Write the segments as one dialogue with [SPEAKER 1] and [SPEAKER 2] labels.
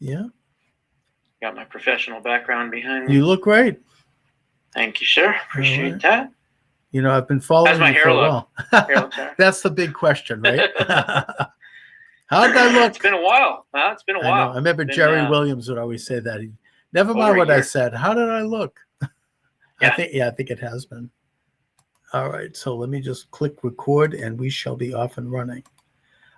[SPEAKER 1] Yeah.
[SPEAKER 2] Got my professional background behind me.
[SPEAKER 1] You look great.
[SPEAKER 2] Thank you, sir. Appreciate that.
[SPEAKER 1] You know, I've been following you for a while. That's the big question, right? How did I look?
[SPEAKER 2] It's been a while. It's been a while.
[SPEAKER 1] I know. I remember Jerry Williams would always say that. Never mind what I said. How did I look?
[SPEAKER 2] Yeah.
[SPEAKER 1] I think it has been. All right. So let me just click record and we shall be off and running.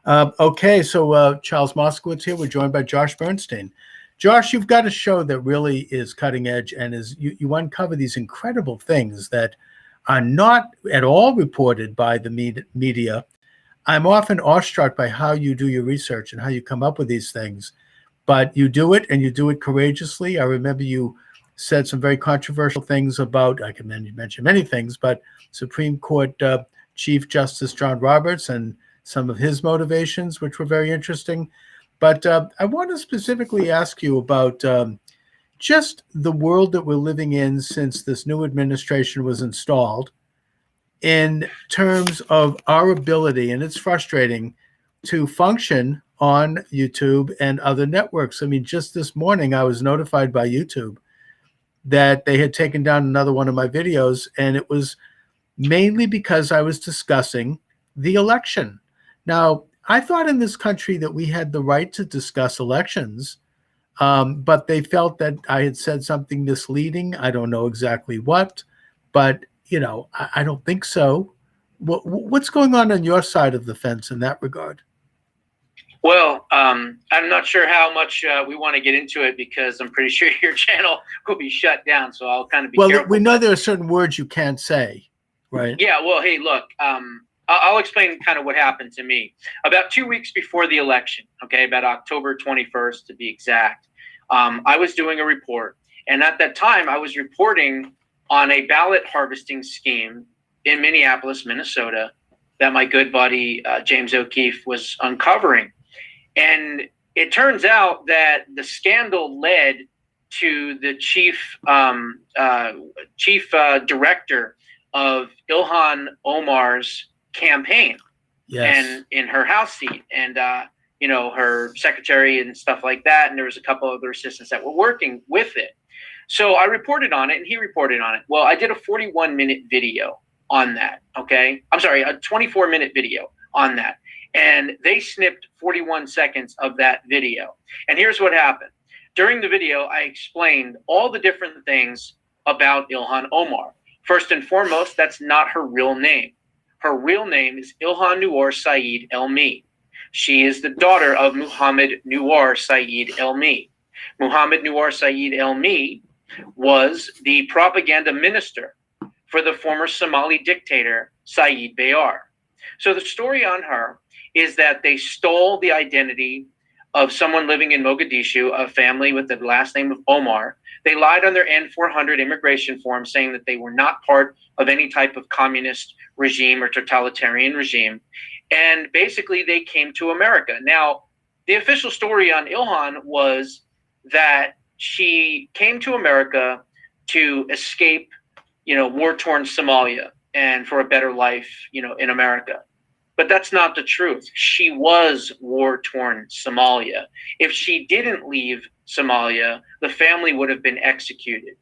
[SPEAKER 1] Okay. So Charles Moscowitz here. We're joined by Josh Bernstein. Josh, you've got a show that really is cutting edge and you uncover these incredible things that are not at all reported by the media. I'm often awestruck by how you do your research and how you come up with these things, but you do it and you do it courageously. I remember you said some very controversial things about, I can mention many things, but Supreme Court Chief Justice John Roberts and some of his motivations, which were very interesting. But I want to specifically ask you about just the world that we're living in since this new administration was installed in terms of our ability, and it's frustrating, to function on YouTube and other networks. I mean, just this morning, I was notified by YouTube that they had taken down another one of my videos, and it was mainly because I was discussing the election. Now, I thought in this country that we had the right to discuss elections, but they felt that I had said something misleading. I don't know exactly what, but you know, I don't think so. What's going on your side of the fence in that regard?
[SPEAKER 2] Well, I'm not sure how much we want to get into it because I'm pretty sure your channel will be shut down. So I'll kind of be careful.
[SPEAKER 1] Well, we know there are certain words you can't say, right?
[SPEAKER 2] Yeah. Well, hey, look, I'll explain kind of what happened to me. About 2 weeks before the election, okay, about October 21st to be exact, I was doing a report. And at that time, I was reporting on a ballot harvesting scheme in Minneapolis, Minnesota, that my good buddy James O'Keefe was uncovering. And it turns out that the scandal led to the chief director of Ilhan Omar's campaign,
[SPEAKER 1] yes,
[SPEAKER 2] and in her House seat, and you know, her secretary and stuff like that. And there was a couple other assistants that were working with it. So I reported on it and he reported on it. Well, I did a 41-minute video on that. Okay. I'm sorry, a 24-minute video on that. And they snipped 41 seconds of that video. And here's what happened. During the video, I explained all the different things about Ilhan Omar. First and foremost, that's not her real name. Her real name is Ilhan Noor Saeed Elmi. She is the daughter of Muhammad Noor Saeed Elmi. Muhammad Noor Saeed Elmi was the propaganda minister for the former Somali dictator Saeed Bayar. So the story on her is that they stole the identity of someone living in Mogadishu, a family with the last name of Omar. They lied on their N-400 immigration form saying that they were not part of any type of communist regime or totalitarian regime. And basically they came to America. Now, the official story on Ilhan was that she came to America to escape, you know, war-torn Somalia and for a better life, you know, in America. But that's not the truth. She was war-torn Somalia. If she didn't leave Somalia, the family would have been executed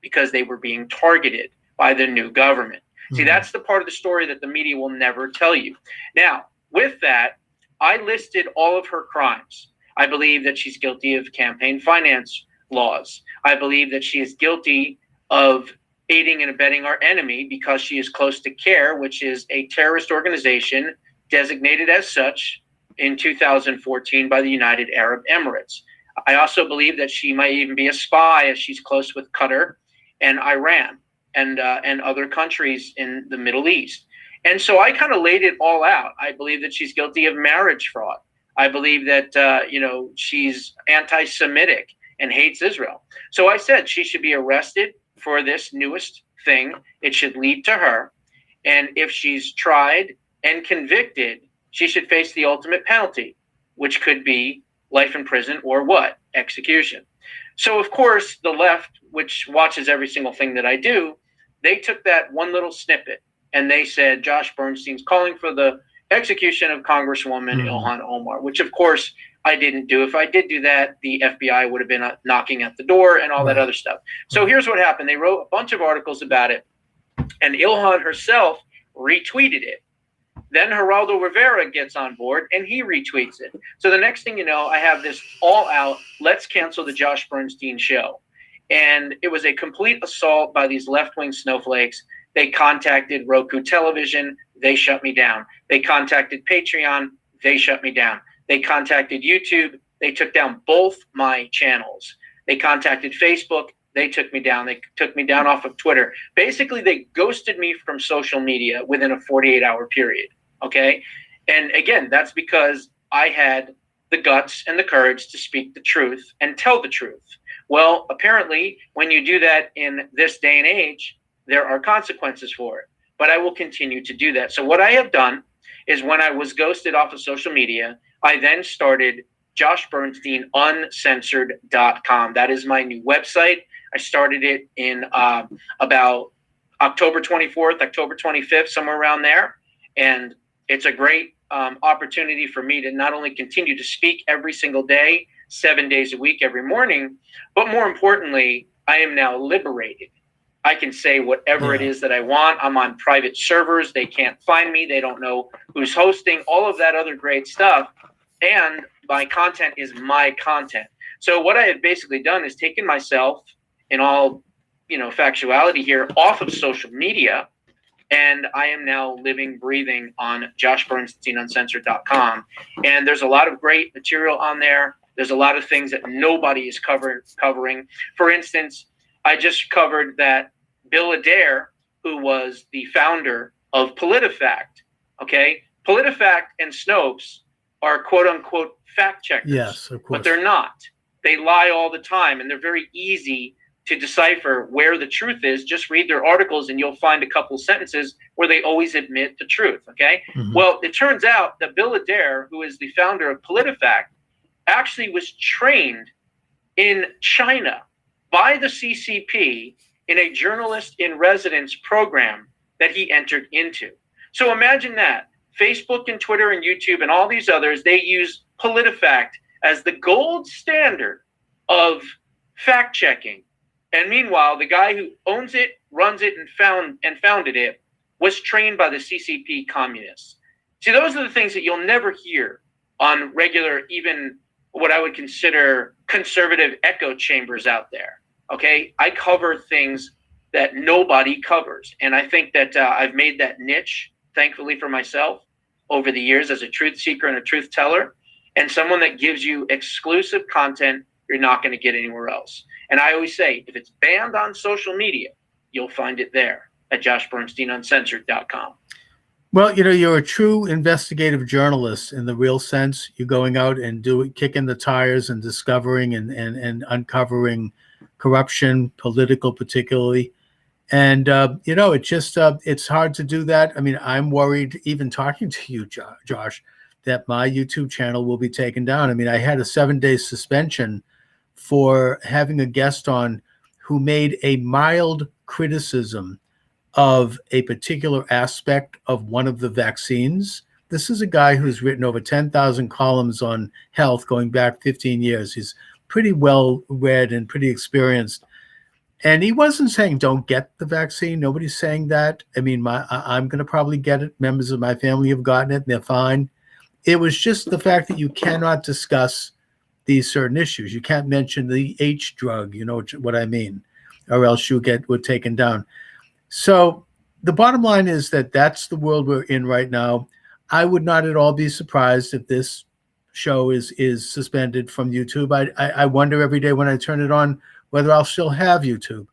[SPEAKER 2] because they were being targeted by the new government. Mm-hmm. See, that's the part of the story that the media will never tell you. Now, with that, I listed all of her crimes. I believe that she's guilty of campaign finance laws. I believe that she is guilty of aiding and abetting our enemy because she is close to CARE, which is a terrorist organization designated as such in 2014 by the United Arab Emirates. I also believe that she might even be a spy, as she's close with Qatar and Iran and other countries in the Middle East. And so I kind of laid it all out. I believe that she's guilty of marriage fraud. I believe that you know, she's anti-Semitic and hates Israel. So I said she should be arrested for this newest thing. It should lead to her. And if she's tried and convicted, she should face the ultimate penalty, which could be life in prison or what? Execution. So, of course, the left, which watches every single thing that I do, they took that one little snippet and they said, Josh Bernstein's calling for the execution of Congresswoman Ilhan Omar, which, of course, I didn't do. If I did do that, the FBI would have been knocking at the door and all that other stuff. So here's what happened. They wrote a bunch of articles about it, and Ilhan herself retweeted it. Then Geraldo Rivera gets on board, and he retweets it. So the next thing you know, I have this all-out, let's cancel the Josh Bernstein show. And it was a complete assault by these left-wing snowflakes. They contacted Roku Television. They shut me down. They contacted Patreon. They shut me down. They contacted YouTube. They took down both my channels. They contacted Facebook. They took me down. They took me down off of Twitter. Basically, they ghosted me from social media within a 48-hour period, okay? And again, that's because I had the guts and the courage to speak the truth and tell the truth. Well, apparently, when you do that in this day and age, there are consequences for it. But I will continue to do that. So what I have done is when I was ghosted off of social media, I then started Josh Bernstein Uncensored.com. That is my new website. I started it in about October 24th, October 25th, somewhere around there. And it's a great opportunity for me to not only continue to speak every single day, 7 days a week, every morning, but more importantly, I am now liberated. I can say whatever it is that I want. I'm on private servers. They can't find me. They don't know who's hosting, all of that other great stuff. And my content is my content. So what I have basically done is taken myself, in all, factuality here, off of social media. And I am now living, breathing on joshbernsteinuncensored.com. And there's a lot of great material on there. There's a lot of things that nobody is covering. For instance, I just covered that Bill Adair, who was the founder of PolitiFact, okay? PolitiFact and Snopes are quote-unquote fact checkers.
[SPEAKER 1] Yes, of course.
[SPEAKER 2] But they're not. They lie all the time, and they're very easy to decipher where the truth is. Just read their articles, and you'll find a couple sentences where they always admit the truth, okay? Mm-hmm. Well, it turns out that Bill Adair, who is the founder of PolitiFact, actually was trained in China by the CCP in a journalist in residence program that he entered into. So imagine that. Facebook and Twitter and YouTube and all these others, they use PolitiFact as the gold standard of fact checking. And meanwhile, the guy who owns it, runs it, and founded it was trained by the CCP communists. See, those are the things that you'll never hear on regular, even what I would consider conservative echo chambers out there. Okay, I cover things that nobody covers, and I think that I've made that niche, thankfully for myself, over the years as a truth seeker and a truth teller, and someone that gives you exclusive content you're not going to get anywhere else. And I always say, if it's banned on social media, you'll find it there at joshbernsteinuncensored.com.
[SPEAKER 1] Well, you're a true investigative journalist in the real sense. You're going out and kicking the tires and discovering and uncovering corruption, political particularly. And, it's hard to do that. I mean, I'm worried, even talking to you, Josh, that my YouTube channel will be taken down. I mean, I had a 7-day suspension for having a guest on who made a mild criticism of a particular aspect of one of the vaccines. This is a guy who's written over 10,000 columns on health going back 15 years. He's pretty well read and pretty experienced. And he wasn't saying don't get the vaccine. Nobody's saying that. I mean, I'm going to probably get it. Members of my family have gotten it, and they're fine. It was just the fact that you cannot discuss these certain issues. You can't mention the H drug, you know what I mean, or else you'll get taken down. So the bottom line is that that's the world we're in right now. I would not at all be surprised if this show is suspended from YouTube. I wonder every day when I turn it on whether I'll still have YouTube.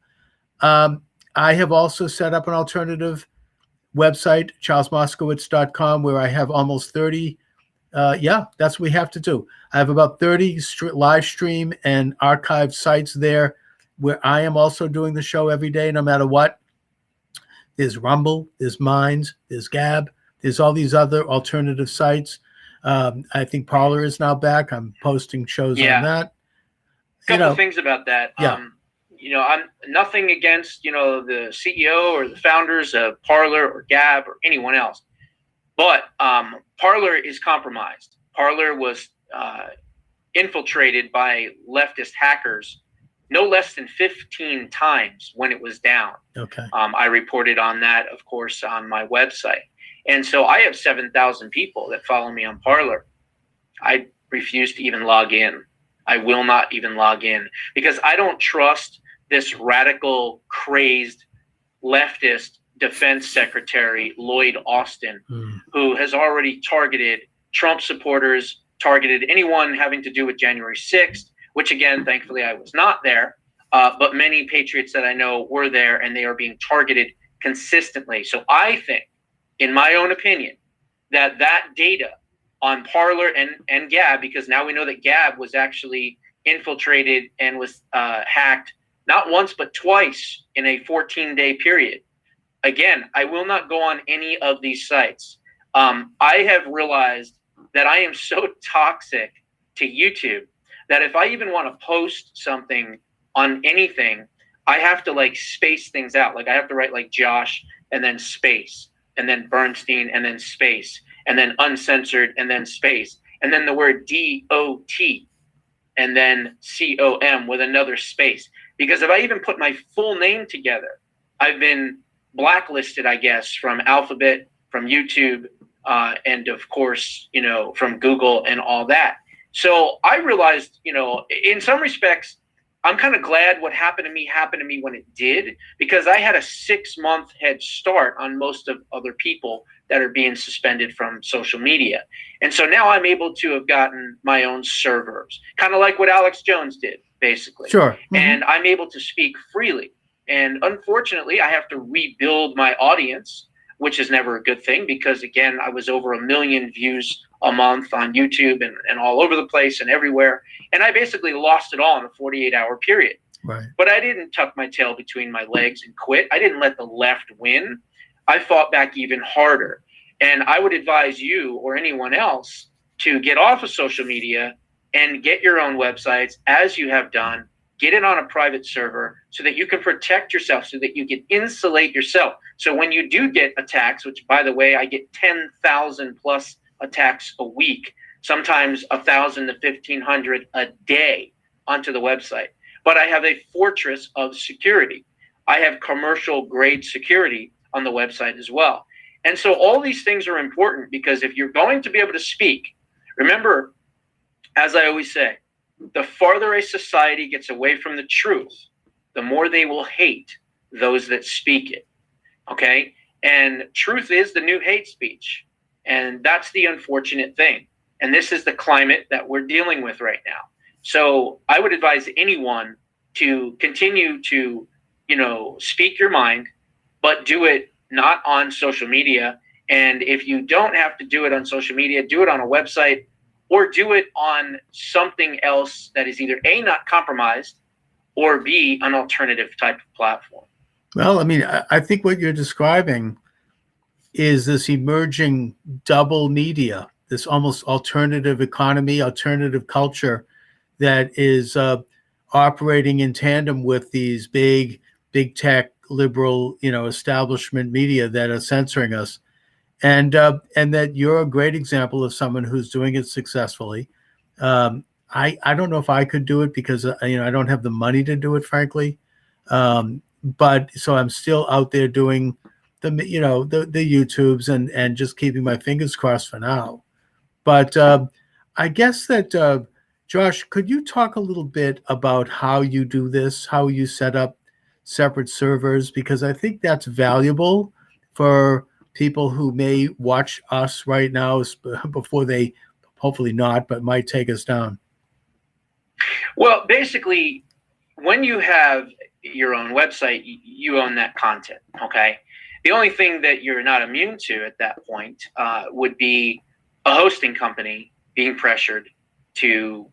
[SPEAKER 1] I have also set up an alternative website, charlesmoscowitz.com, where I have almost 30. That's what we have to do. I have about 30 live stream and archive sites there where I am also doing the show every day, no matter what. There's Rumble, there's Minds, there's Gab, there's all these other alternative sites. I think Parler is now back. I'm posting shows on that.
[SPEAKER 2] Couple of things about that. I'm nothing against, the CEO or the founders of Parler or Gab or anyone else. But Parler is compromised. Parler was infiltrated by leftist hackers no less than 15 times when it was down.
[SPEAKER 1] Okay.
[SPEAKER 2] I reported on that, of course, on my website. And so I have 7,000 people that follow me on Parler. I refuse to even log in. I will not even log in because I don't trust this radical, crazed, leftist defense secretary, Lloyd Austin, who has already targeted Trump supporters, targeted anyone having to do with January 6th, which again, thankfully I was not there, but many patriots that I know were there, and they are being targeted consistently. So I think, in my own opinion, that data on Parler and Gab, because now we know that Gab was actually infiltrated and was hacked not once but twice in a 14-day period. Again, I will not go on any of these sites. I have realized that I am so toxic to YouTube that if I even want to post something on anything, I have to like space things out. Like I have to write like Josh and then space and then Bernstein and then space and then uncensored and then space and then the word DOT and then COM with another space. Because if I even put my full name together, I've been blacklisted, I guess, from Alphabet, from YouTube, and of course, from Google and all that. So I realized, in some respects, I'm kind of glad what happened to me when it did, because I had a 6-month head start on most of other people that are being suspended from social media. And so now I'm able to have gotten my own servers, kind of like what Alex Jones did, basically.
[SPEAKER 1] Sure. Mm-hmm.
[SPEAKER 2] And I'm able to speak freely. And unfortunately, I have to rebuild my audience, which is never a good thing because, again, I was over 1 million views a month on YouTube and all over the place and everywhere. And I basically lost it all in a 48-hour period.
[SPEAKER 1] Right.
[SPEAKER 2] But I didn't tuck my tail between my legs and quit. I didn't let the left win. I fought back even harder. And I would advise you or anyone else to get off of social media and get your own websites as you have done. Get it on a private server so that you can protect yourself, so that you can insulate yourself. So when you do get attacks, which, by the way, I get 10,000 plus attacks a week, sometimes 1,000 to 1,500 a day onto the website. But I have a fortress of security. I have commercial grade security on the website as well. And so all these things are important because if you're going to be able to speak, remember, as I always say, the farther a society gets away from the truth, the more they will hate those that speak it. Okay? And truth is the new hate speech. And that's the unfortunate thing. And this is the climate that we're dealing with right now. So I would advise anyone to continue to, speak your mind, but do it not on social media. And if you don't have to do it on social media, do it on a website, or do it on something else that is either A, not compromised, or B, an alternative type of platform.
[SPEAKER 1] Well, I mean, I think what you're describing is this emerging double media, this almost alternative economy, alternative culture that is operating in tandem with these big tech, liberal, establishment media that are censoring us. And that you're a great example of someone who's doing it successfully. I don't know if I could do it because I don't have the money to do it, frankly. But so I'm still out there doing the YouTubes and just keeping my fingers crossed for now. But I guess that Josh, could you talk a little bit about how you do this, how you set up separate servers, because I think that's valuable for people who may watch us right now before they, hopefully not, but might take us down.
[SPEAKER 2] Well, basically, when you have your own website, you own that content, okay? The only thing that you're not immune to at that point would be a hosting company being pressured to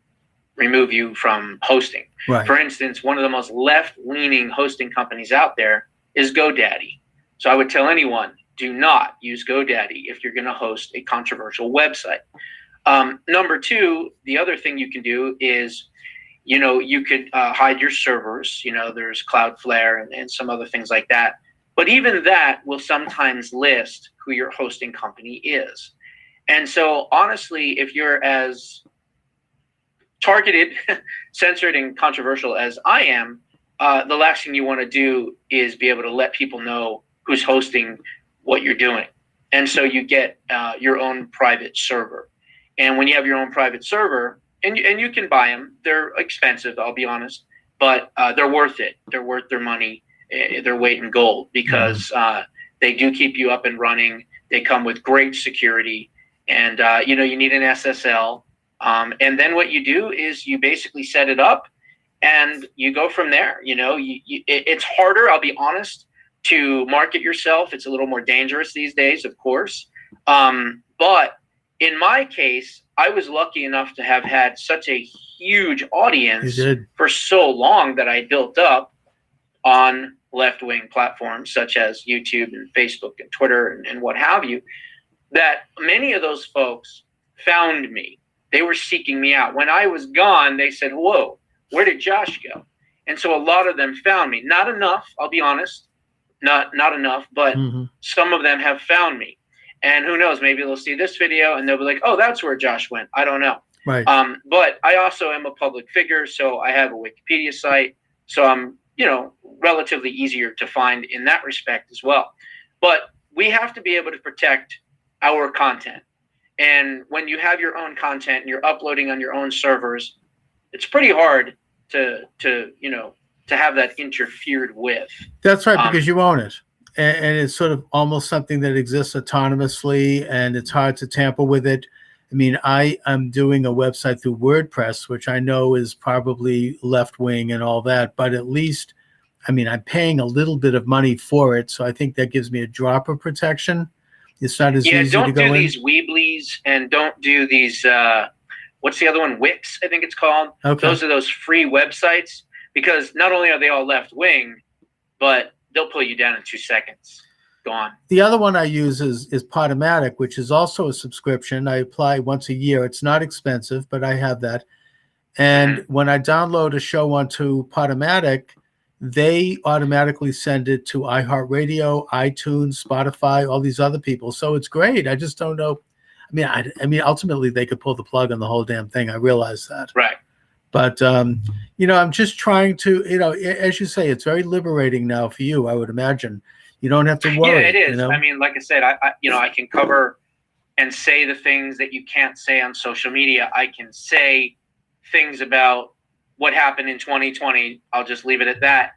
[SPEAKER 2] remove you from hosting.
[SPEAKER 1] Right.
[SPEAKER 2] For instance, one of the most left-leaning hosting companies out there is GoDaddy. So I would tell anyone, do not use GoDaddy if you're going to host a controversial website. Number two, the other thing you can do is, you could hide your servers. There's Cloudflare and some other things like that. But even that will sometimes list who your hosting company is. And so honestly, if you're as targeted, censored, and controversial as I am, the last thing you want to do is be able to let people know who's hosting what you're doing. And so you get your own private server. And when you have your own private server, and you can buy them, they're expensive, I'll be honest, but they're worth it. They're worth their money, their weight in gold, because they do keep you up and running. They come with great security, and you need an SSL. And then what you do is you basically set it up, and you go from there. It's harder, I'll be honest, to market yourself. It's a little more dangerous these days, of course. But in my case, I was lucky enough to have had such a huge audience for so long that I built up on left-wing platforms such as YouTube and Facebook and Twitter and what have you, that many of those folks found me. They were seeking me out. When I was gone, they said, "Whoa, where did Josh go?" And so a lot of them found me. Not enough, I'll be honest. Not enough, but some of them have found me. And who knows, maybe they'll see this video and they'll be like, "Oh, that's where Josh went." I don't know.
[SPEAKER 1] Right.
[SPEAKER 2] But I also am a public figure, so I have a Wikipedia site. So I'm, relatively easier to find in that respect as well. But we have to be able to protect our content. And when you have your own content and you're uploading on your own servers, it's pretty hard to have that interfered with.
[SPEAKER 1] That's right, because you own it. And it's sort of almost something that exists autonomously, and it's hard to tamper with it. I mean, I am doing a website through WordPress, which I know is probably left-wing and all that, but at least, I'm paying a little bit of money for it, so I think that gives me a drop of protection. It's not as easy to go in.
[SPEAKER 2] Yeah, don't do these Weebly's, and don't do these, what's the other one? Wix, I think it's called.
[SPEAKER 1] Okay.
[SPEAKER 2] Those are those free websites, because not only are they all left-wing, but they'll pull you down in 2 seconds. Gone.
[SPEAKER 1] The other one I use is Podomatic, which is also a subscription. I apply once a year. It's not expensive, but I have that. And when I download a show onto Podomatic, they automatically send it to iHeartRadio, iTunes, Spotify, all these other people. So it's great. I just don't know. I mean, ultimately they could pull the plug on the whole damn thing. I realize that.
[SPEAKER 2] Right.
[SPEAKER 1] But, I'm just trying to, as you say, it's very liberating now for you, I would imagine. You don't have to worry.
[SPEAKER 2] Yeah, it is. Like I said, I can cover and say the things that you can't say on social media. I can say things about what happened in 2020. I'll just leave it at that,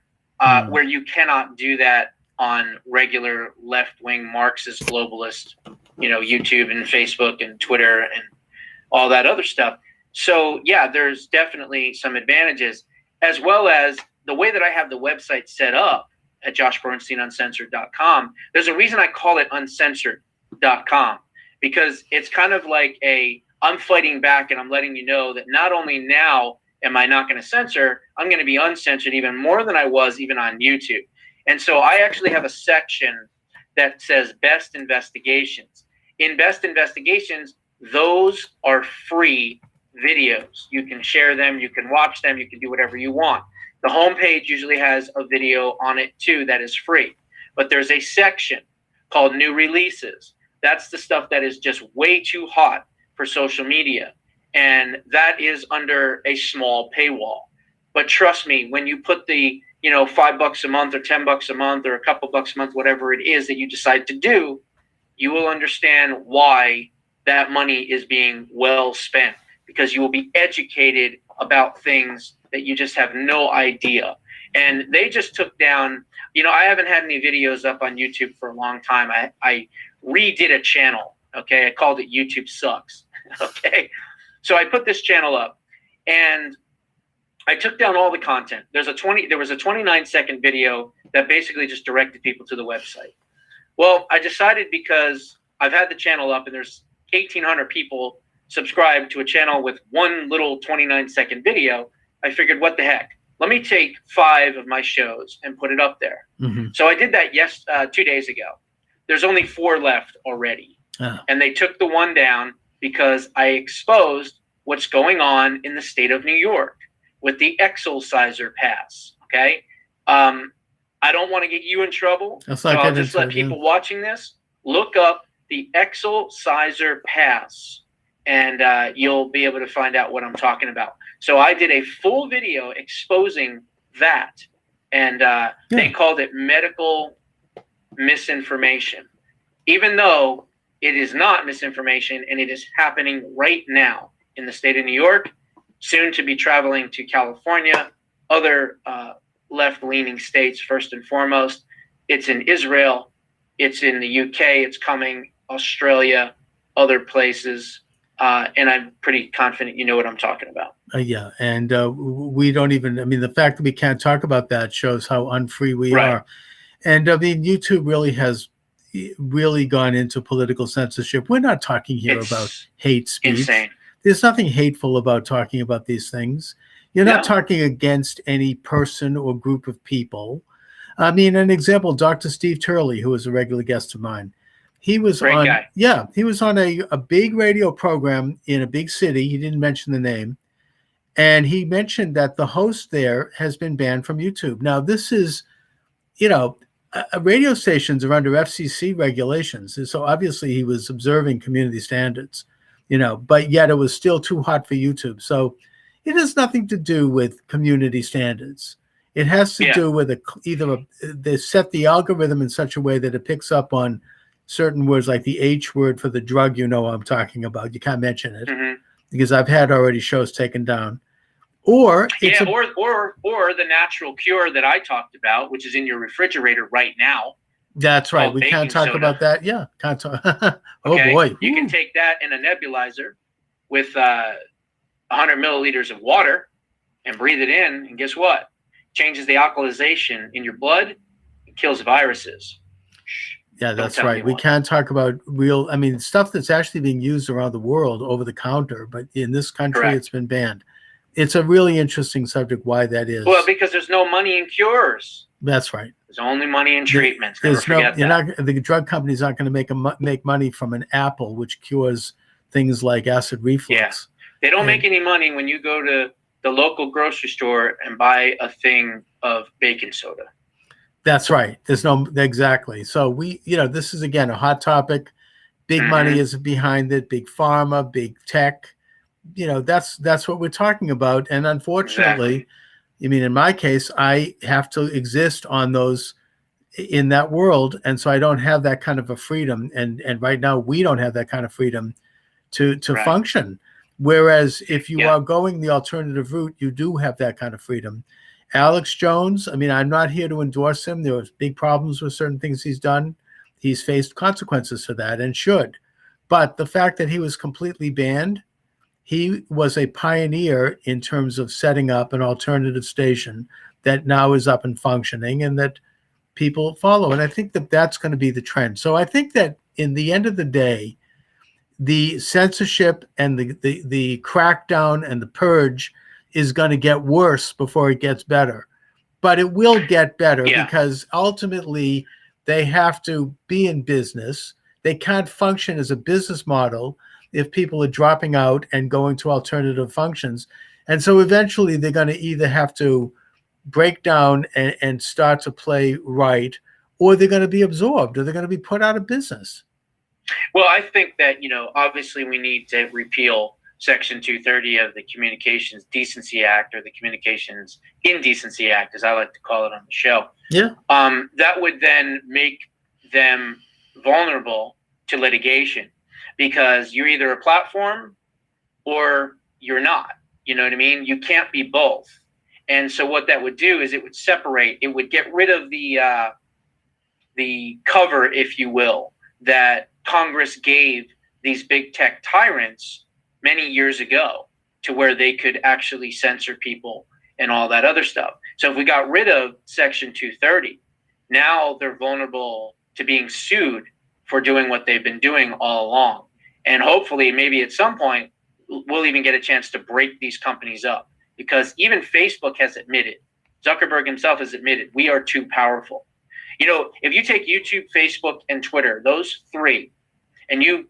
[SPEAKER 2] where you cannot do that on regular left-wing Marxist globalist, YouTube and Facebook and Twitter and all that other stuff. So, yeah, there's definitely some advantages, as well as the way that I have the website set up at joshbernsteinuncensored.com. There's a reason I call it uncensored.com, because it's kind of like I'm fighting back, and I'm letting you know that not only now am I not going to censor, I'm going to be uncensored even more than I was even on YouTube. And so I actually have a section that says Best Investigations. In Best Investigations, those are free videos. You can share them, you can watch them, you can do whatever you want. The homepage usually has a video on it too that is free. But there's a section called New Releases. That's the stuff that is just way too hot for social media. And that is under a small paywall. But trust me, when you put the $5 a month or $10 a month or a couple bucks a month, whatever it is that you decide to do, you will understand why that money is being well spent, because you will be educated about things that you just have no idea. And they just took down, I haven't had any videos up on YouTube for a long time. I redid a channel, okay? I called it YouTube Sucks, okay? So I put this channel up, and I took down all the content. There was a 29-second video that basically just directed people to the website. Well, I decided, because I've had the channel up and there's 1,800 people subscribed to a channel with one little 29-second video, I figured, what the heck? Let me take 5 of my shows and put it up there. So I did that 2 days ago. There's only 4 left already. And they took the one down because I exposed what's going on in the state of New York with the exorciser pass, okay? I don't want to get you in trouble, so I'll just let people watching this look up the exorciser pass and you'll be able to find out what I'm talking about. So I did a full video exposing that, and they called it medical misinformation, even though it is not misinformation, and it is happening right now in the state of New York, soon to be traveling to California, other left-leaning states first and foremost. It's in Israel, it's in the UK, it's coming, Australia, other places. And I'm pretty confident you know what I'm talking about.
[SPEAKER 1] Yeah, and we don't even, I mean, the fact that we can't talk about that shows how unfree we are. And I mean, YouTube really has gone into political censorship. We're not talking here about hate speech.
[SPEAKER 2] Insane.
[SPEAKER 1] There's nothing hateful about talking about these things. You're not talking against any person or group of people. I mean, an example, Dr. Steve Turley, who was a regular guest of mine. He was he was on a big radio program in a big city. He didn't mention the name. And he mentioned that the host there has been banned from YouTube. Now, this is, radio stations are under FCC regulations. And so obviously he was observing community standards, but yet it was still too hot for YouTube. So it has nothing to do with community standards. It has to do with they set the algorithm in such a way that it picks up on certain words, like the H word for the drug I'm talking about. You can't mention it because I've had already shows taken down. Or or the natural cure that I talked about, which is in your refrigerator right now. That's right. We can't talk about that. Yeah, can't talk. Oh boy,
[SPEAKER 2] you can take that in a nebulizer with 100 milliliters of water and breathe it in, and guess what? Changes the alkalization in your blood, it kills viruses.
[SPEAKER 1] Yeah, that's right. We can't talk about stuff that's actually being used around the world over the counter, but in this country, it's been banned. It's a really interesting subject, why that is.
[SPEAKER 2] Well, because there's no money in cures.
[SPEAKER 1] That's right.
[SPEAKER 2] There's only money in treatments. The
[SPEAKER 1] drug companies aren't going to make money from an apple, which cures things like acid reflux.
[SPEAKER 2] Yeah. They don't make any money when you go to the local grocery store and buy a thing of baking soda.
[SPEAKER 1] That's right. Exactly. So this is, again, a hot topic. Big money is behind it. Big pharma, big tech. That's what we're talking about. And unfortunately, in my case, I have to exist on those in that world. And so I don't have that kind of a freedom. And right now we don't have that kind of freedom to function. Whereas if you are going the alternative route, you do have that kind of freedom. Alex Jones, I'm not here to endorse him. There was big problems with certain things he's done. He's faced consequences for that and should. But the fact that he was completely banned, he was a pioneer in terms of setting up an alternative station that now is up and functioning and that people follow. And I think that that's going to be the trend. So I think that in the end of the day, the censorship and the crackdown and the purge is going to get worse before it gets better. But it will get better because ultimately they have to be in business. They can't function as a business model if people are dropping out and going to alternative functions. And so eventually they're going to either have to break down and start to play right, or they're going to be absorbed, or they're going to be put out of business.
[SPEAKER 2] Well, I think that, obviously we need to repeal Section 230 of the Communications Decency Act, or the Communications Indecency Act, as I like to call it on the show.
[SPEAKER 1] Yeah.
[SPEAKER 2] That would then make them vulnerable to litigation, because you're either a platform or you're not. You know what I mean? You can't be both. And so what that would do is it would separate. It would get rid of the cover, if you will, that Congress gave these big tech tyrants many years ago, to where they could actually censor people and all that other stuff. So if we got rid of Section 230, now they're vulnerable to being sued for doing what they've been doing all along. And hopefully, maybe at some point, we'll even get a chance to break these companies up, because even Facebook has admitted, Zuckerberg himself has admitted, we are too powerful. If you take YouTube, Facebook, and Twitter, those three, and you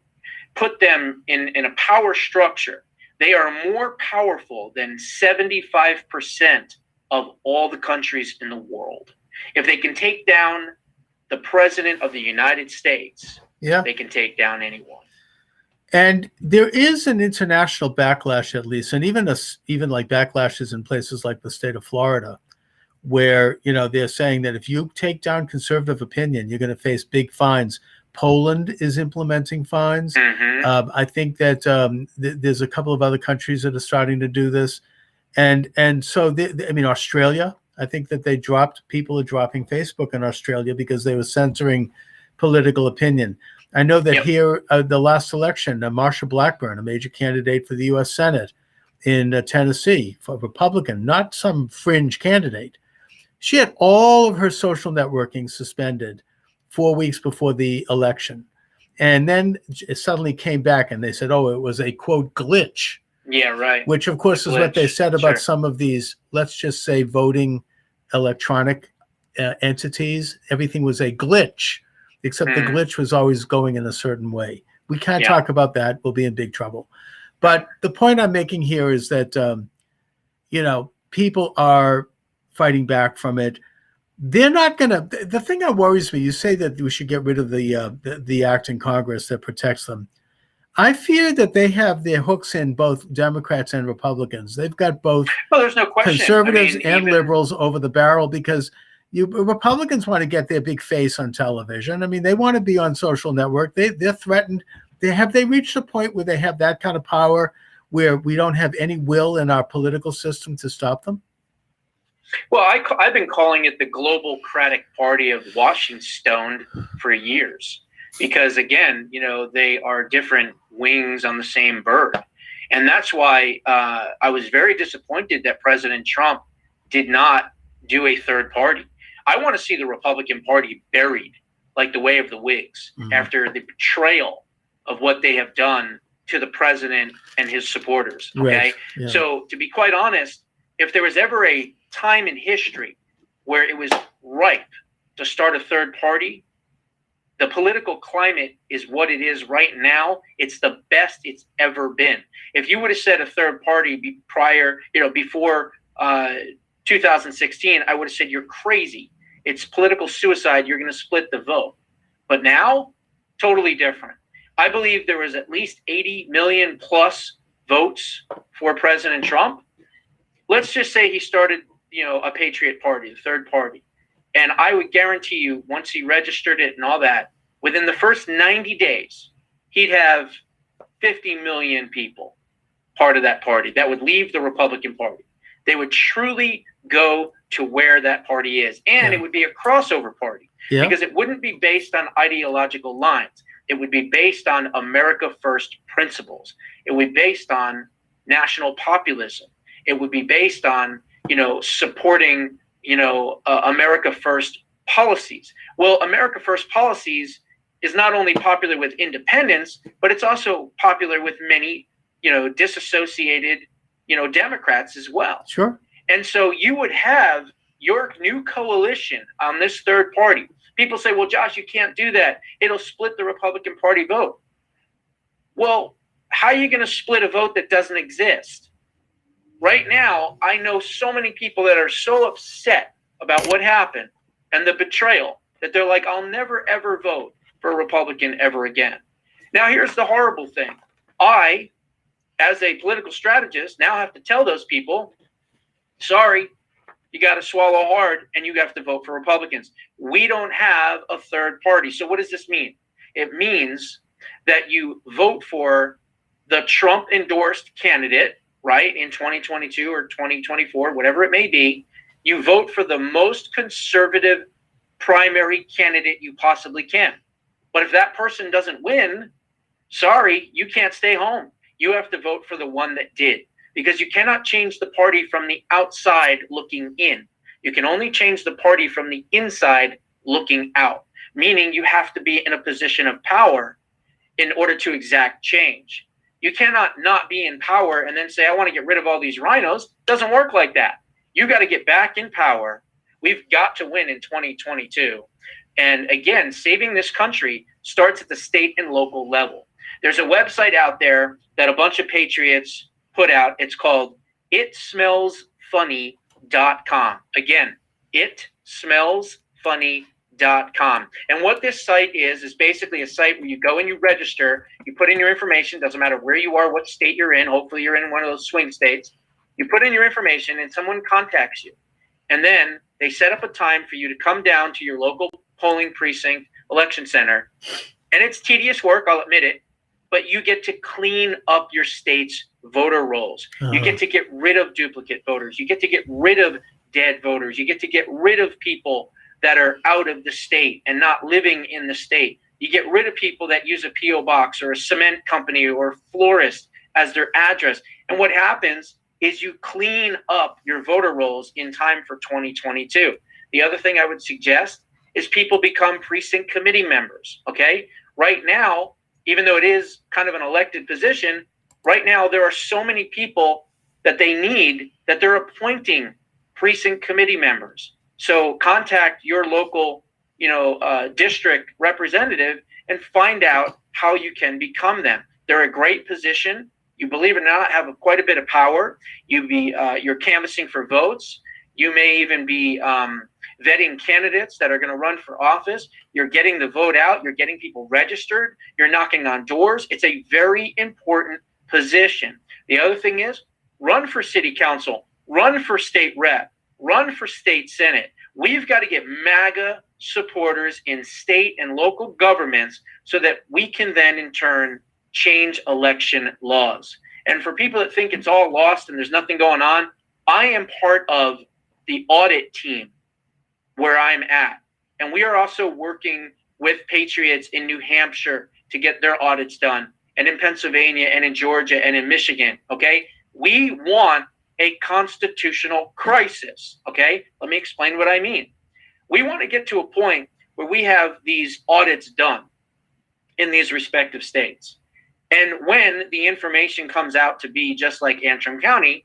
[SPEAKER 2] put them in a power structure, they are more powerful than 75% of all the countries in the world. If they can take down the president of the United States, they can take down anyone.
[SPEAKER 1] And there is an international backlash, at least, and even like backlashes in places like the state of Florida, where they're saying that if you take down conservative opinion, you're going to face big fines. Poland is implementing fines.
[SPEAKER 2] Mm-hmm.
[SPEAKER 1] I think that there's a couple of other countries that are starting to do this, and so Australia. I think that people are dropping Facebook in Australia because they were censoring political opinion. I know that here, the last election, Marsha Blackburn, a major candidate for the U.S. Senate in Tennessee, for Republican, not some fringe candidate, she had all of her social networking suspended 4 weeks before the election. And then it suddenly came back and they said, oh, it was a, quote, glitch.
[SPEAKER 2] Yeah, right.
[SPEAKER 1] Which, of course, is what they said about some of these, let's just say, voting electronic entities. Everything was a glitch, except the glitch was always going in a certain way. We can't talk about that. We'll be in big trouble. But the point I'm making here is that, people are fighting back from it. They're not going to. The thing that worries me, you say that we should get rid of the act in Congress that protects them. I fear that they have their hooks in both Democrats and Republicans. They've got both
[SPEAKER 2] there's no question.
[SPEAKER 1] conservatives and liberals over the barrel because Republicans want to get their big face on television. I mean, they want to be on social network. They're threatened. Have they reached a point where they have that kind of power where we don't have any will in our political system to stop them?
[SPEAKER 2] Well, I've been calling it the Globalcratic Party of Washington for years because, again, they are different wings on the same bird. And that's why I was very disappointed that President Trump did not do a third party. I want to see the Republican Party buried like the way of the Whigs after the betrayal of what they have done to the president and his supporters. Okay.
[SPEAKER 1] Right. Yeah.
[SPEAKER 2] So to be quite honest, if there was ever a time in history where it was ripe to start a third party, the political climate is what it is right now. It's the best it's ever been. If you would have said a third party before 2016, I would have said you're crazy. It's political suicide. You're going to split the vote. But now, totally different. I believe there was at least 80 million plus votes for President Trump. Let's just say he started, a Patriot Party, the third party. And I would guarantee you, once he registered it and all that, within the first 90 days, he'd have 50 million people part of that party that would leave the Republican Party. They would truly go to where that party is. And it would be a crossover party because it wouldn't be based on ideological lines. It would be based on America First principles. It would be based on national populism. It would be based on, supporting, America First policies. Well, America First policies is not only popular with independents, but it's also popular with many, disassociated, Democrats as well.
[SPEAKER 1] Sure.
[SPEAKER 2] And so you would have your new coalition on this third party. People say, well, Josh, you can't do that. It'll split the Republican Party vote. Well, how are you going to split a vote that doesn't exist? Right now, I know so many people that are so upset about what happened and the betrayal that they're like, I'll never, ever vote for a Republican ever again. Now, here's the horrible thing. I, as a political strategist, now have to tell those people, sorry, you got to swallow hard and you have to vote for Republicans. We don't have a third party. So what does this mean? It means that you vote for the Trump-endorsed candidate, right, in 2022 or 2024, whatever it may be. You vote for the most conservative primary candidate you possibly can. But if that person doesn't win, sorry, you can't stay home. You have to vote for the one that did. Because you cannot change the party from the outside looking in. You can only change the party from the inside looking out, meaning you have to be in a position of power in order to exact change. You cannot not be in power and then say, I want to get rid of all these rhinos. It doesn't work like that. You got to get back in power. We've got to win in 2022. And again, saving this country starts at the state and local level. There's a website out there that a bunch of patriots put out. It's called itsmellsfunny.com. Again, itsmellsfunny.com. And what this site is basically a site where you go and you register, you put in your information, doesn't matter where you are, what state you're in, hopefully you're in one of those swing states. You put in your information and someone contacts you. And then they set up a time for you to come down to your local polling precinct election center. And it's tedious work, I'll admit it, but you get to clean up your state's voter rolls. You get to get rid of duplicate voters. You get to get rid of dead voters. You get to get rid of people that are out of the state and not living in the state. You get rid of people that use a P.O. box or a cement company or a florist as their address. And what happens is you clean up your voter rolls in time for 2022. The other thing I would suggest is people become precinct committee members, okay? Right now, even though it is kind of an elected position, right now there are so many people that they need that they're appointing precinct committee members. So contact your local, district representative and find out how you can become them. They're a great position. You, believe it or not, have quite a bit of power. You're canvassing for votes. You may even be vetting candidates that are going to run for office. You're getting the vote out. You're getting people registered. You're knocking on doors. It's a very important position. The other thing is run for city council, run for state rep, run for state senate. We've got to get MAGA supporters in state and local governments so that we can then in turn change election laws. And for people that think it's all lost and there's nothing going on, I am part of the audit team where I'm at. And we are also working with patriots in New Hampshire to get their audits done, and in Pennsylvania and in Georgia and in Michigan, okay? We want a constitutional crisis, okay? Let me explain what I mean. We want to get to a point where we have these audits done in these respective states. And when the information comes out to be just like Antrim County,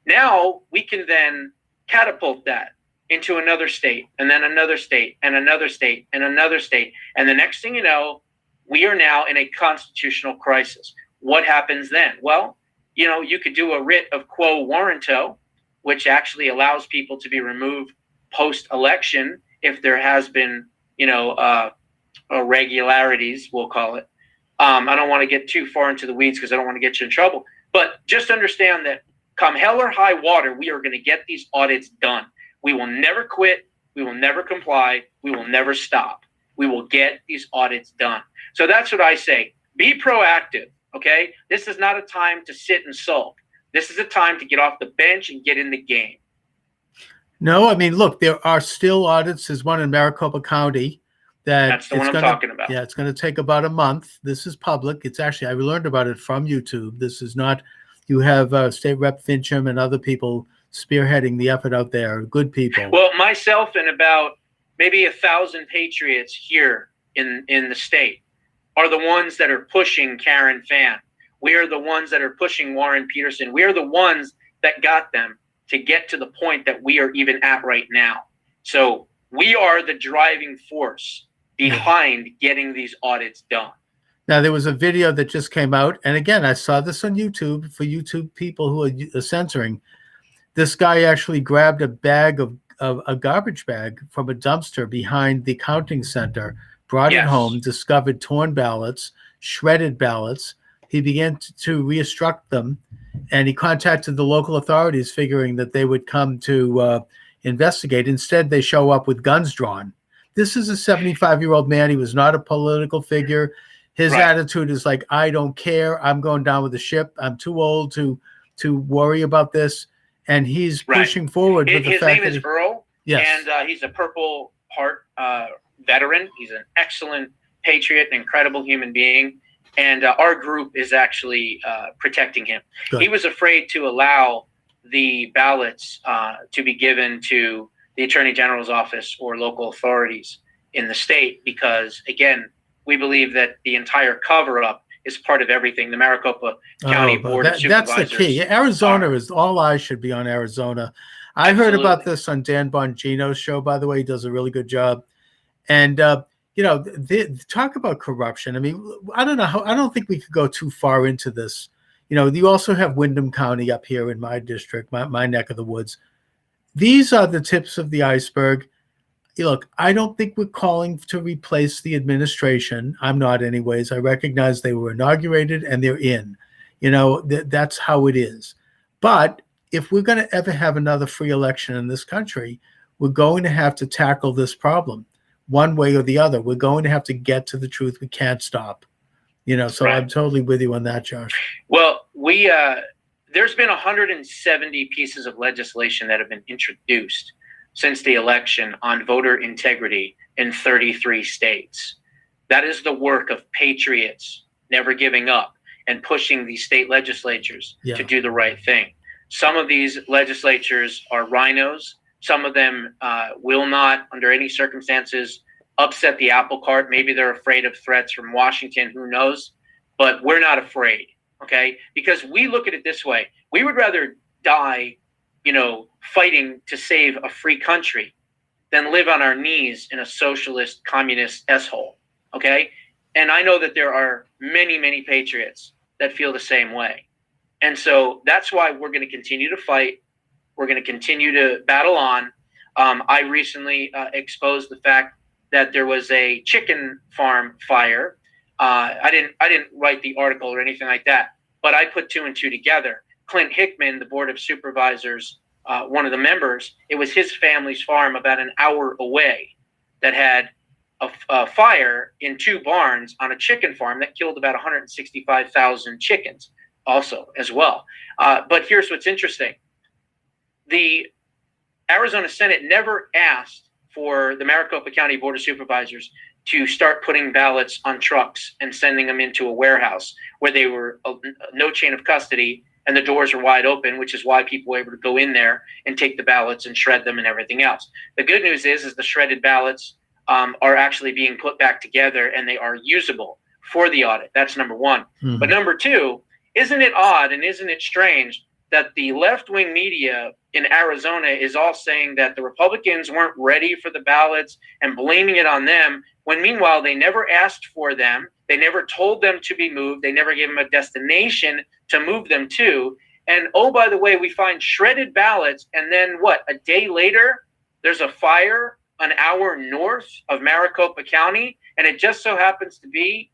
[SPEAKER 2] now we can then catapult that into another state, and then another state, and another state, and another state. And the next thing you know, we are now in a constitutional crisis. What happens then? Well, you could do a writ of quo warranto, which actually allows people to be removed post-election if there has been, irregularities, we'll call it. I don't want to get too far into the weeds because I don't want to get you in trouble. But just understand that come hell or high water, we are going to get these audits done. We will never quit. We will never comply. We will never stop. We will get these audits done. So that's what I say. Be proactive, okay? This is not a time to sit and sulk. This is a time to get off the bench and get in the game.
[SPEAKER 1] No, I mean, look, there are still audits. There's one in Maricopa County.
[SPEAKER 2] That's the one I'm talking about.
[SPEAKER 1] Yeah, it's going to take about a month. This is public. It's actually, I learned about it from YouTube. This is not, you have State Rep Fincham and other people spearheading the effort out there, good people.
[SPEAKER 2] Well, myself and about maybe 1,000 patriots here in the state are the ones that are pushing Karen Fann. We are the ones that are pushing Warren Peterson. We are the ones that got them to get to the point that we are even at right now. So we are the driving force behind getting these audits done.
[SPEAKER 1] Now, there was a video that just came out. And again, I saw this on YouTube for YouTube people who are censoring. This guy actually grabbed a bag of a garbage bag from a dumpster behind the counting center, brought it home, discovered torn ballots, shredded ballots. He began to reconstruct them, and he contacted the local authorities figuring that they would come to investigate. Instead, they show up with guns drawn. This is a 75-year-old man. He was not a political figure. His attitude is like, I don't care. I'm going down with the ship. I'm too old to worry about this. And he's pushing forward with the fact that
[SPEAKER 2] his name is Earl, and he's a Purple Heart veteran. He's an excellent patriot, an incredible human being, and our group is actually protecting him.
[SPEAKER 1] Good.
[SPEAKER 2] He was afraid to allow the ballots to be given to the Attorney General's office or local authorities in the state because, again, we believe that the entire cover-up is part of everything. The Maricopa County Board of Supervisors.
[SPEAKER 1] That's the key. Arizona is all eyes should be on Arizona. I heard about this on Dan Bongino's show, by the way. He does a really good job. And, talk about corruption. I mean, I don't think we could go too far into this. You also have Windham County up here in my district, my neck of the woods. These are the tips of the iceberg. look, I don't think we're calling to replace the administration. I'm not anyways. I recognize they were inaugurated and they're in. That's how it is. But if we're going to ever have another free election in this country, we're going to have to tackle this problem one way or the other. We're going to have to get to the truth. We can't stop. So
[SPEAKER 2] Right.
[SPEAKER 1] I'm totally with you on that, Josh.
[SPEAKER 2] Well, there's been 170 pieces of legislation that have been introduced since the election on voter integrity in 33 states. That is the work of patriots never giving up and pushing these state legislatures to do the right thing. Some of these legislatures are rhinos. Some of them will not, under any circumstances, upset the apple cart. Maybe they're afraid of threats from Washington. Who knows? But we're not afraid, okay? Because we look at it this way. We would rather die, fighting to save a free country than live on our knees in a socialist, communist S-hole, okay? And I know that there are many, many patriots that feel the same way. And so that's why we're going to continue to fight. We're going to continue to battle on. I recently exposed the fact that there was a chicken farm fire. I didn't write the article or anything like that, but I put two and two together. Clint Hickman, the Board of Supervisors, one of the members, it was his family's farm about an hour away that had a fire in two barns on a chicken farm that killed about 165,000 chickens also as well. But here's what's interesting. The Arizona Senate never asked for the Maricopa County Board of Supervisors to start putting ballots on trucks and sending them into a warehouse where they were no chain of custody and the doors are wide open, which is why people were able to go in there and take the ballots and shred them and everything else. The good news is the shredded ballots are actually being put back together and they are usable for the audit. That's number one. Mm-hmm. But number two, isn't it odd and isn't it strange that the left-wing media in Arizona is all saying that the Republicans weren't ready for the ballots and blaming it on them, when meanwhile they never asked for them, they never told them to be moved, they never gave them a destination to move them to, and oh, by the way, we find shredded ballots, and then what, a day later, there's a fire an hour north of Maricopa County, and it just so happens to be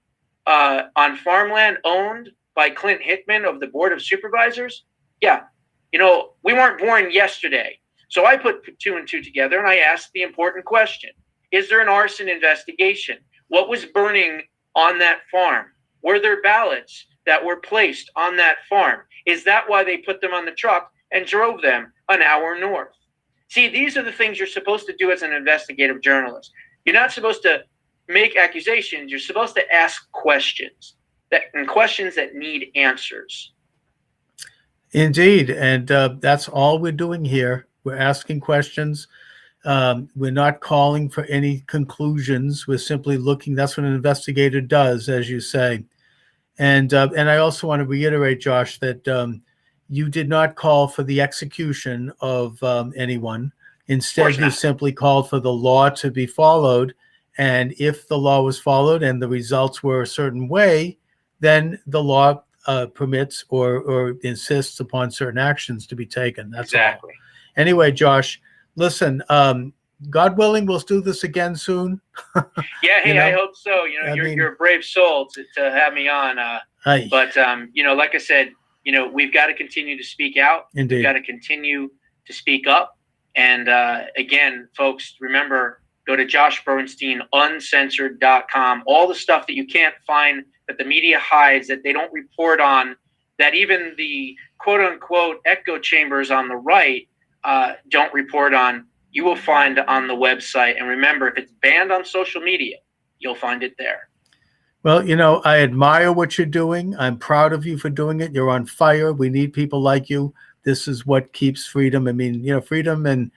[SPEAKER 2] on farmland owned by Clint Hickman of the Board of Supervisors? Yeah, we weren't born yesterday. So I put two and two together and I asked the important question. Is there an arson investigation? What was burning on that farm? Were there ballots that were placed on that farm? Is that why they put them on the truck and drove them an hour north? See, these are the things you're supposed to do as an investigative journalist. You're not supposed to make accusations. You're supposed to ask questions, and questions that need answers.
[SPEAKER 1] Indeed. And that's all we're doing here. We're asking questions. We're not calling for any conclusions. We're simply looking. That's what an investigator does, as you say. And I also want to reiterate, Josh, that you did not call for the execution of anyone. Instead, you simply called for the law to be followed. And if the law was followed and the results were a certain way, then the law permits or insists upon certain actions to be taken. That's
[SPEAKER 2] exactly.
[SPEAKER 1] All. Anyway, Josh, listen, God willing, we'll do this again soon.
[SPEAKER 2] Yeah, hey, I hope so. You're a brave soul to have me on. But, like I said, we've got to continue to speak out.
[SPEAKER 1] Indeed.
[SPEAKER 2] We've got to continue to speak up. And again, folks, remember, go to Josh Bernstein, uncensored.com. All the stuff that you can't find, that the media hides, that they don't report on, that even the quote-unquote echo chambers on the right don't report on, you will find on the website. And remember, if it's banned on social media, you'll find it there.
[SPEAKER 1] Well, I admire what you're doing. I'm proud of you for doing it. You're on fire. We need people like you. This is what keeps freedom. I mean, freedom and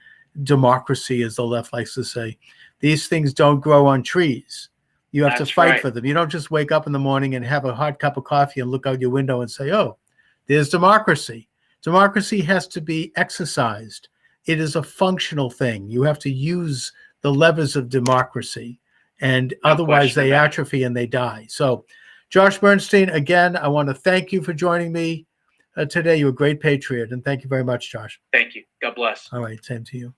[SPEAKER 1] democracy, as the left likes to say. These things don't grow on trees. You have to fight for them. You don't just wake up in the morning and have a hot cup of coffee and look out your window and say, oh, there's democracy. Democracy has to be exercised. It is a functional thing. You have to use the levers of democracy, and otherwise they atrophy and they die. So, Josh Bernstein, again, I want to thank you for joining me today. You're a great patriot, and thank you very much, Josh.
[SPEAKER 2] Thank you. God bless.
[SPEAKER 1] All right, same to you.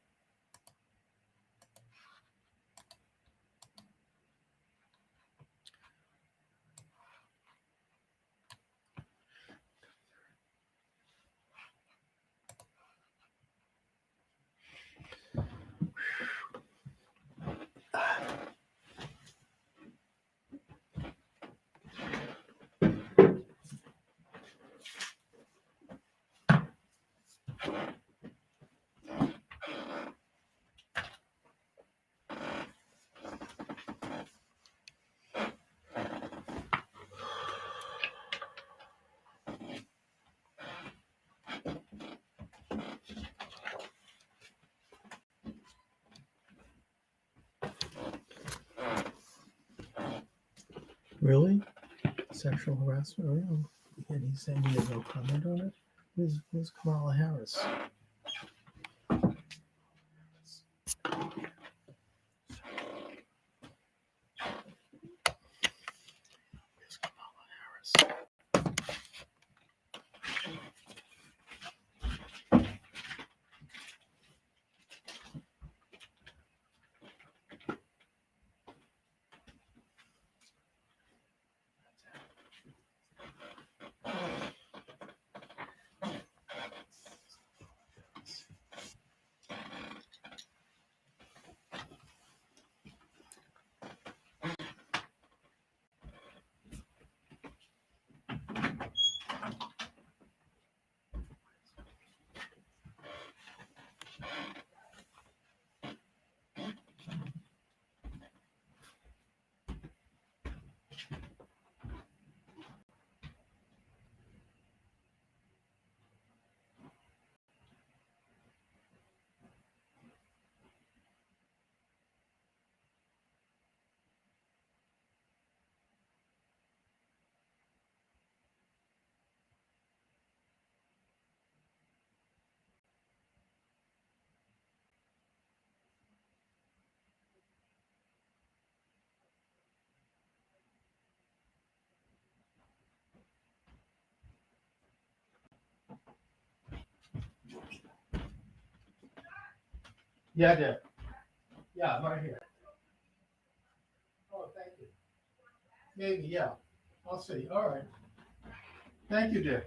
[SPEAKER 1] Really? Sexual harassment? Really? And he's saying he has no comment on it? Where's Kamala Harris? Where's Kamala Harris? Yeah, dear. Yeah, I'm right here. Oh, thank you. Maybe, yeah. I'll see. All right. Thank you, dear.